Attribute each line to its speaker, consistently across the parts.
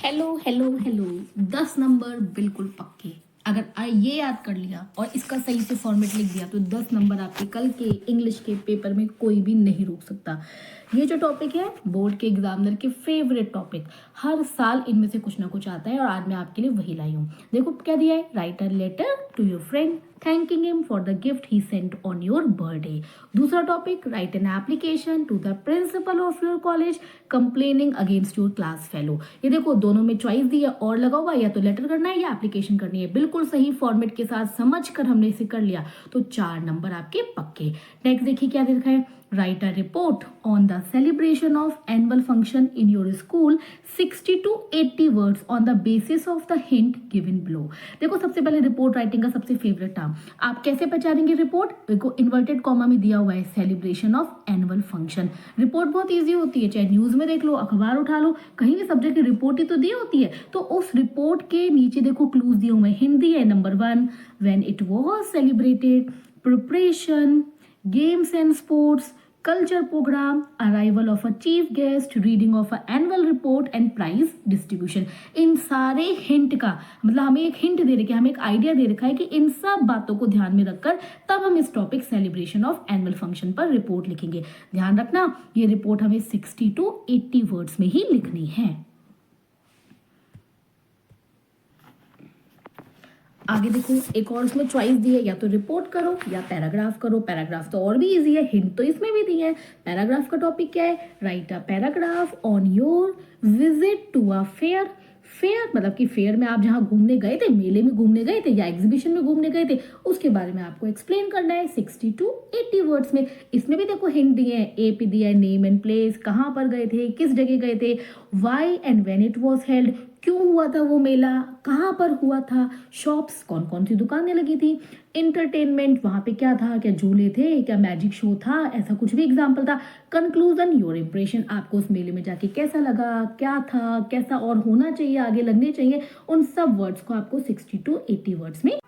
Speaker 1: Hello hello hello. 10 number बिल्कुल पक्के। अगर ये याद कर लिया और इसका सही से फॉर्मेट लिख दिया तो 10 नंबर आपके कल के इंग्लिश के पेपर में कोई भी नहीं रोक सकता। ये जो टॉपिक है बोर्ड के एग्जामिनर के फेवरेट टॉपिक, हर साल इनमें से कुछ ना कुछ आता है और आज मैं आपके लिए वही लाई हूँ। देखो क्या दिया है, write a letter to your friend thanking him for the gift he sent on your birthday. दूसरा topic, write an application to the principal of your college complaining against your class fellow. ये देखो दोनों में choice दी है और लगा हुआ, या तो लेटर करना है या एप्लीकेशन करनी है। बिल्कुल सही फॉर्मेट के साथ समझ कर हमने इसे कर लिया तो 4 नंबर आपके पक्के। नेक्स्ट देखिए क्या लिखा है, write a report on the celebration of annual function in your school 60 to 80 words on the basis of the hint given below. देखो सबसे पहले रिपोर्ट राइटिंग का सबसे फेवरेट टर्म, आप कैसे पहचानेंगे रिपोर्ट? देखो इन्वर्टेड कॉमा में दिया हुआ है celebration of annual function. Report बहुत इजी होती है, चाहे न्यूज में देख लो, अखबार उठा लो, कहीं भी सब्जेक्ट की रिपोर्ट ही तो दी होती है। तो उस रिपोर्ट के नीचे देखो क्लूज दिए हुए हैं। हिंदी है number 1, when it was celebrated, preparation, games and sports, culture program, arrival of a chief guest, reading of an annual report and prize distribution। इन सारे हिंट का मतलब हमें एक हिंट दे रखा है, हमें एक आइडिया दे रखा है कि इन सब बातों को ध्यान में रखकर तब हम इस topic celebration of annual function पर रिपोर्ट लिखेंगे। ध्यान रखना ये रिपोर्ट हमें 60 to 80 वर्ड्स में ही लिखनी है। आगे देखो एक और उसमें चॉइस दी है, या तो रिपोर्ट करो या पैराग्राफ करो। पैराग्राफ तो और भी इजी है, हिंट तो इसमें भी दी है। पैराग्राफ का टॉपिक क्या है, write a paragraph on your visit to a fair. Fair मतलब कि फेयर में आप जहाँ घूमने गए थे, मेले में घूमने गए थे या एग्जीबिशन में घूमने गए थे, उसके बारे में आपको एक्सप्लेन करना है 60 to 80 वर्ड्स में। इसमें भी देखो हिंट दिए हैं, ए पी दिया है, नेम एंड प्लेस, कहाँ पर गए थे, किस जगह गए थे, why and when it was held, क्यों हुआ था वो मेला, कहाँ पर हुआ था, शॉप्स कौन कौन सी दुकानें लगी थी, इंटरटेनमेंट वहां पे क्या था, क्या झूले थे, क्या मैजिक शो था, ऐसा कुछ भी एग्जाम्पल था। कंक्लूजन योर इंप्रेशन, आपको उस मेले में जाके कैसा लगा, क्या था, कैसा और होना चाहिए, आगे लगने चाहिए, उन सब वर्ड्स को आपको 60 to 80 वर्ड्स में।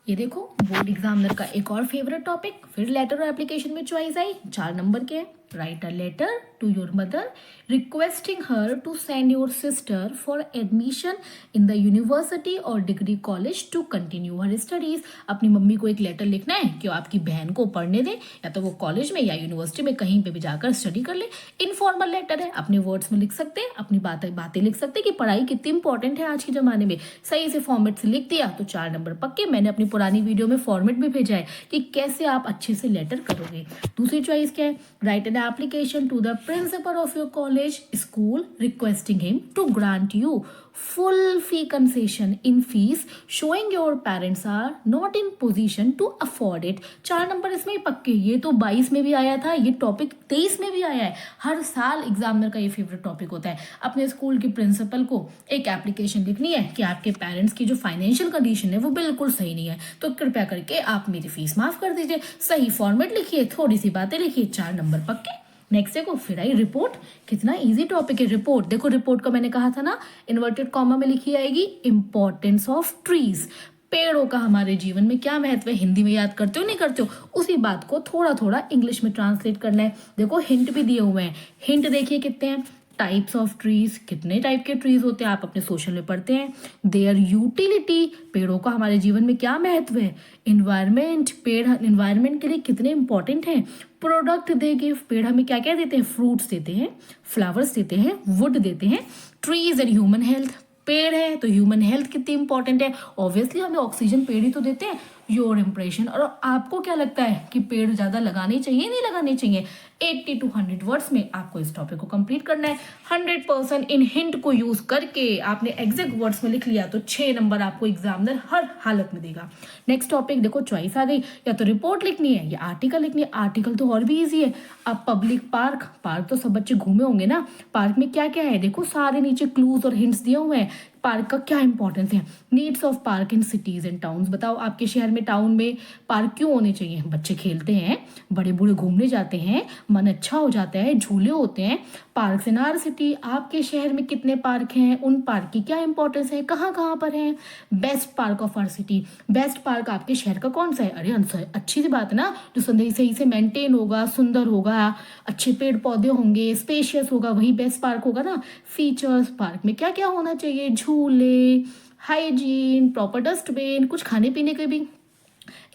Speaker 1: ये देखो बोर्ड एग्जामिनर का एक और फेवरेट टॉपिक, फिर लेटर और एप्लीकेशन में चॉइस आई, 4 नंबर के, write a letter to your mother requesting her to send your sister for admission in the university और degree college to continue her studies. अपनी मम्मी को एक लेटर लिखना है कि आपकी बहन को पढ़ने दे, या तो वो कॉलेज में या यूनिवर्सिटी में कहीं पे भी जाकर स्टडी कर ले। इनफॉर्मल लेटर है, अपने वर्ड्स में लिख सकते हैं, अपनी बातें लिख सकते हैं कि पढ़ाई कितनी इंपॉर्टेंट है आज के जमाने में। सही से फॉर्मेट से लिख दिया तो 4 नंबर पक्के। मैंने अपनी पुरानी वीडियो में फॉर्मेट भी भेजा है कि कैसे आप अच्छे से लेटर करोगे। दूसरी चॉइस क्या है, write an application to the principal of your college school requesting him to grant you full fee concession in fees showing your parents are not in position to afford it। 4 number इसमें ही पक्के। ये तो 22 में भी आया था, ये topic 23 में भी आया है। हर साल एग्जामिनर का ये फेवरेट टॉपिक होता है। अपने स्कूल के प्रिंसिपल को एक एप्लीकेशन लिखनी है कि आपके पेरेंट्स की जो फाइनेंशियल कंडीशन है वो बिल्कुल सही नहीं है, तो कृपया करके आप मेरी फीस माफ कर दीजिए। सही फॉर्मेट लिखिए, थोड़ी सी बातें लिखिए, 4 नंबर पक्के। नेक्स्ट देखो फिर आई रिपोर्ट, कितना इजी टॉपिक है रिपोर्ट। देखो रिपोर्ट का मैंने कहा था ना, इन्वर्टेड कॉमा में लिखी आएगी इंपॉर्टेंस ऑफ ट्रीज। पेड़ों का हमारे जीवन में क्या महत्व है, हिंदी में याद करते हो नहीं करते हो, उसी बात को थोड़ा थोड़ा इंग्लिश में ट्रांसलेट करना है। देखो हिंट भी दिए हुए हैं, हिंट देखिए कितने हैं, टाइप्स ऑफ ट्रीज, कितने टाइप के ट्रीज होते हैं आप अपने सोशल में पढ़ते हैं। देयर यूटिलिटी, पेड़ों का हमारे जीवन में क्या महत्व है। इन्वायरमेंट, पेड़ इन्वायरमेंट के लिए कितने इंपॉर्टेंट हैं। प्रोडक्ट दे गिव, पेड़ हमें क्या क्या देते हैं, फ्रूट्स देते हैं, फ्लावर्स देते हैं, वुड देते हैं। ट्रीज एंड ह्यूमन हेल्थ, पेड़ है तो ह्यूमन हेल्थ कितनी इंपॉर्टेंट है, ऑब्वियसली हमें ऑक्सीजन पेड़ ही तो देते हैं। योर इंप्रेशन, और आपको क्या लगता है कि पेड़ ज्यादा लगाने चाहिए नहीं लगाने चाहिए। 80 to 100 वर्ड्स में आपको इस टॉपिक को कंप्लीट करना है। 100% इन हिंट को यूज करके आपने एग्जैक्ट वर्ड्स में लिख लिया तो 6 नंबर आपको एग्जामिनर हर हालत में देगा। नेक्स्ट टॉपिक देखो, चॉइस आ गई, या तो रिपोर्ट लिखनी है या आर्टिकल लिखनी है। आर्टिकल तो और भी इजी है। अब पब्लिक पार्क, पार्क तो सब बच्चे घूमे होंगे ना, पार्क में क्या क्या है देखो, सारे नीचे क्लूज और हिंट्स दिए हुए हैं। पार्क का क्या इंपॉर्टेंस है, needs of park in cities and towns. बताओ आपके शहर में, टाउन में पार्क क्यों होने चाहिए? बच्चे खेलते हैं, बड़े बूढ़े घूमने जाते हैं, मन अच्छा हो जाता है, झूले होते हैं। पार्क्स इन आवर सिटी, आपके शहर में कितने पार्क हैं, उन पार्क की क्या इंपॉर्टेंस है, कहाँ कहाँ पर हैं। Best park of our city, best park आपके शहर का कौन सा है? अरे अच्छी सी बात है ना, जो सही से मेंटेन होगा, सुंदर होगा, अच्छे पेड़ पौधे होंगे, स्पेशियस होगा, वही बेस्ट पार्क होगा ना। फीचर्स, पार्क में क्या क्या होना चाहिए, झूले, हाइजीन, प्रॉपर डस्टबिन, कुछ खाने पीने के भी।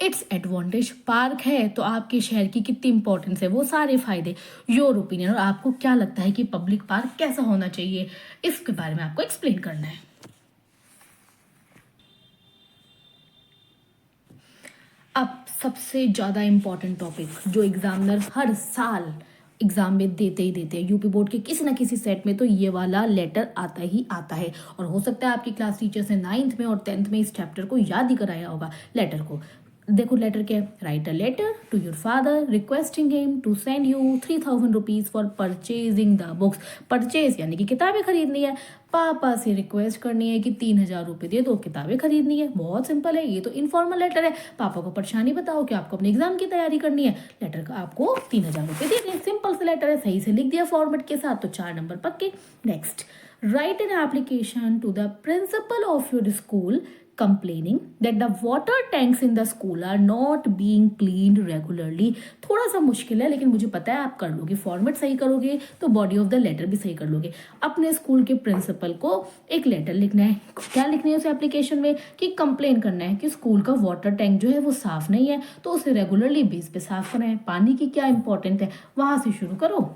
Speaker 1: इट्स एडवांटेज, पार्क है तो आपके शहर की कितनी इंपॉर्टेंस है, वो सारे फायदे। योर ओपिनियन, और आपको क्या लगता है कि पब्लिक पार्क कैसा होना चाहिए, इसके बारे में आपको एक्सप्लेन करना है। अब सबसे ज़्यादा इम्पॉर्टेंट टॉपिक जो एग्जामिनर हर साल एग्जाम में देते ही देते हैं, यूपी बोर्ड के किसी ना किसी सेट में तो ये वाला लेटर आता ही आता है। और हो सकता है आपकी क्लास टीचर से 9th में और 10th में इस चैप्टर को याद ही कराया होगा, लेटर को। देखो लेटर क्या है, write a letter to your father requesting him to send you 3000 rupees for purchasing the books. Purchase यानी कि किताबें खरीदनी है, पापा से रिक्वेस्ट करनी है कि 3000 रुपये दे दो, किताबें खरीदनी है। बहुत सिंपल है, ये तो इनफॉर्मल लेटर है। पापा को परेशानी बताओ कि आपको अपने एग्जाम की तैयारी करनी है, लेटर का आपको 3000 रुपये दे दें। सिंपल सा लेटर है, सही से लिख दिया फॉर्मेट के साथ तो 4 नंबर पक्के। Next, write an application to the principal of your school complaining that the water tanks in the school are not being cleaned regularly। थोड़ा सा मुश्किल है लेकिन मुझे पता है आप कर लोगे, फॉर्मेट सही करोगे तो बॉडी ऑफ द लेटर भी सही कर लोगे। अपने स्कूल के प्रिंसिपल को एक लेटर लिखना है। क्या लिखना है उस एप्लीकेशन में? कि कंप्लेन करना है कि स्कूल का वाटर टैंक जो है वो साफ नहीं है, तो उसे रेगुलरली बेस पे साफ करना है। पानी की क्या इंपॉर्टेंट है, वहां से शुरू करो।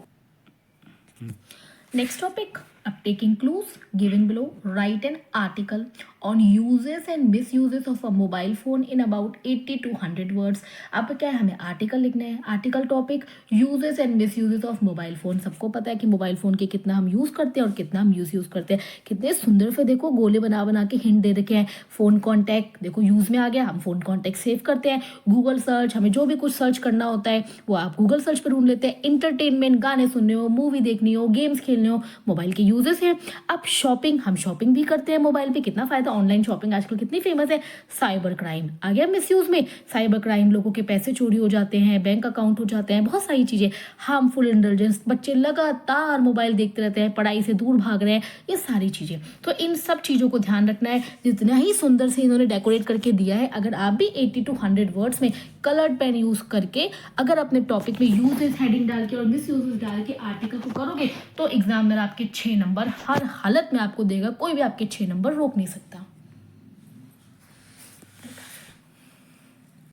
Speaker 1: नेक्स्ट टॉपिक, अब taking clues given below, right an article on uses and miss uses of a mobile phone in about 80 to 100 words. अब क्या है, हमें आर्टिकल लिखना है। Article topic uses and miss uses of mobile phone. सबको पता है कि मोबाइल फोन के कितना हम यूज करते हैं और कितना हम यूज करते हैं। कितने सुंदर से देखो गोले बना बना के हिंट दे रखे हैं। फोन कॉन्टैक्ट देखो यूज में आ गया, हम फोन कॉन्टैक्ट सेव करते हैं। गूगल सर्च, हमें जो भी कुछ सर्च करना होता है वो आप गूगल सर्च पर ढूंढ लेते हैं। इंटरटेनमेंट, गाने सुनने हो, मूवी देखनी हो, गेम्स खेलने हो, मोबाइल के यूजेस हैं। अब शॉपिंग, हम शॉपिंग भी करते हैं मोबाइल पे, कितना फायदा, ऑनलाइन शॉपिंग आजकल कितनी फेमस है। साइबर क्राइम आ गया मिसयूज में, साइबर क्राइम, लोगों के पैसे चोरी हो जाते हैं, बैंक अकाउंट हो जाते हैं, बहुत सारी चीजें। हार्मफुल इंडल्जेंस, बच्चे लगातार मोबाइल देखते रहते हैं, पढ़ाई से दूर भाग रहे हैं, ये सारी चीजें। तो इन सब चीजों को ध्यान रखना है। जितना ही सुंदर से इन्होंने डेकोरेट करके दिया है, अगर आप भी 80 to 100 वर्ड्स में कलर्ड पेन यूज करके अगर अपने टॉपिक में यूजेस हेडिंग डाल के और मिस यूजेस डाल के आर्टिकल को करोगे तो एग्जामिनर आपके 6 नंबर हर हालत में आपको देगा, कोई भी आपके 6 नंबर रोक नहीं सकता।